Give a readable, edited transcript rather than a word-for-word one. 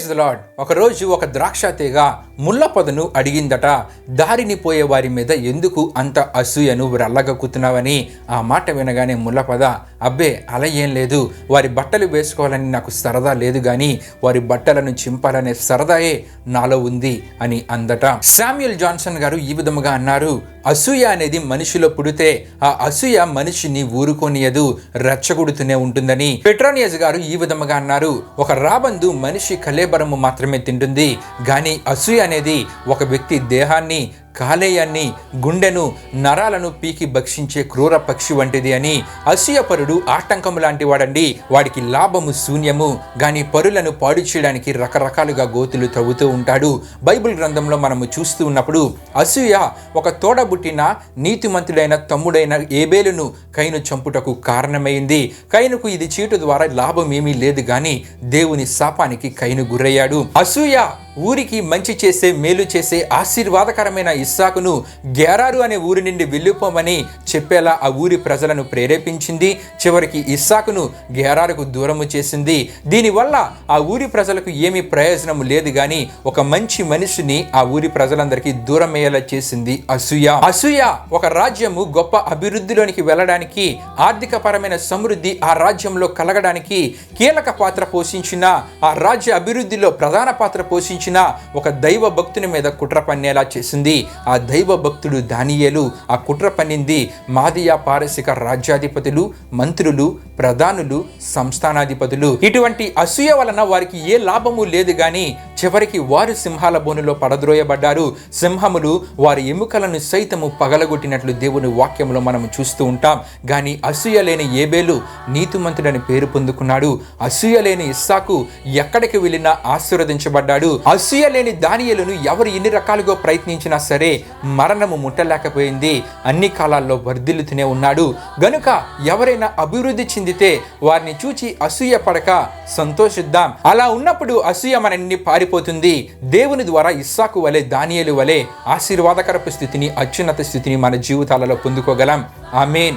Praise the lord. ఒకరోజు ఒక ద్రాక్ష తీగ ముళ్ళ పొదను అడిగిందట, దారిని పోయే వారి మీద ఎందుకు అంత అసూయను రల్లగక్కుతున్నావని. ఆ మాట వినగానే ముళ్ళ పొద, అబ్బే అలా ఏం లేదు, వారి బట్టలు వేసుకోవాలని నాకు సరదా లేదు కానీ వారి బట్టలను చింపాలనే సరదాయే నాలో ఉంది అని అందట. శామ్యూల్ జాన్సన్ గారు ఈ విధముగా అన్నారు, అసూయ అనేది మనిషిలో పుడితే ఆ అసూయ మనిషిని ఊరుకోనియదు, రెచ్చగొడుతూనే ఉంటుందని. పెట్రోనియస్ గారు ఈ విధముగా అన్నారు, ఒక రాబందు మనిషి కళేబరము మాత్రమే తింటుంది, కానీ అసూయ అనేది ఒక వ్యక్తి దేహాన్ని, కాలేయాన్ని, గుండెను, నరాలను పీకి భక్షించే క్రూర పక్షి వంటిది అని. అసూయపరుడు ఆటంకము లాంటి వాడండి, వాడికి లాభము శూన్యము, కానీ పరులను పాడు చేయడానికి రకరకాలుగా గోతులు తవ్వుతూ ఉంటాడు. బైబిల్ గ్రంథంలో మనము చూస్తూ ఉన్నప్పుడు అసూయ ఒక తోడబుట్టిన నీతిమంతుడైన తమ్ముడైన ఏబేలును కయీను చంపుటకు కారణమైంది. కయీనుకు ఇది చీటు ద్వారా లాభం ఏమీ లేదు, కానీ దేవుని శాపానికి కయీను గురయ్యాడు. అసూయ ఊరికి మంచి చేసే, మేలు చేసే, ఆశీర్వాదకరమైన ఇస్సాకును గెరారు అనే ఊరి నుండి వెళ్ళిపోమని చెప్పేలా ఆ ఊరి ప్రజలను ప్రేరేపించింది. చివరికి ఇస్సాకును గెరారుకు దూరము చేసింది. దీనివల్ల ఆ ఊరి ప్రజలకు ఏమీ ప్రయోజనం లేదు, కానీ ఒక మంచి మనిషిని ఆ ఊరి ప్రజలందరికీ దూరం అయ్యేలా చేసింది అసూయ. అసూయ ఒక రాజ్యము గొప్ప అభివృద్ధిలోనికి వెళ్ళడానికి, ఆర్థిక పరమైన సమృద్ధి ఆ రాజ్యంలో కలగడానికి కీలక పాత్ర పోషించిన, ఆ రాజ్య అభివృద్ధిలో ప్రధాన పాత్ర పోషించిన ఒక దైవ భక్తుని మీద కుట్ర పన్నేలా చేసింది. ఆ దైవ భక్తుడు దానియేలు ఆ కుట్ర పన్నింది మాదియా పారసిక రాజ్యాధిపతులు, మంత్రులు, ప్రధానులు, సంస్థానాధిపతులు. ఇటువంటి అసూయ వలన వారికి ఏ లాభము లేదు, కానీ చివరికి వారు సింహాల బోనులో పడద్రోయబడ్డారు. సింహములు వారి ఎముకలను సైతము పగలగొట్టినట్లు దేవుని వాక్యంలో మనం చూస్తూ ఉంటాం. కానీ అసూయ లేని ఏబేలు నీతిమంతుడని పేరు పొందుకున్నాడు. అసూయ లేని ఇస్సాకు ఎక్కడికి వెళ్ళినా ఆశీర్వదించబడ్డాడు. అసూయ లేని దానియేలును ఎవరు ఎన్ని రకాలుగా ప్రయత్నించినా సరే మరణము ముట్టలేకపోయింది. అన్ని కాలాల్లో వర్ధిల్లుతూనే ఉన్నాడు. గనుక ఎవరైనా అభివృద్ధి చెందితే వారిని చూచి అసూయ పడక సంతోషిద్దాం. అలా ఉన్నప్పుడు అసూయ మనల్ని పారిపోతుంది. దేవుని ద్వారా ఇస్సాకు వలె, దానియేలు వలె ఆశీర్వాదకరపు స్థితిని, అత్యున్నత స్థితిని మన జీవితాలలో పొందుకోగలం. ఆమేన్.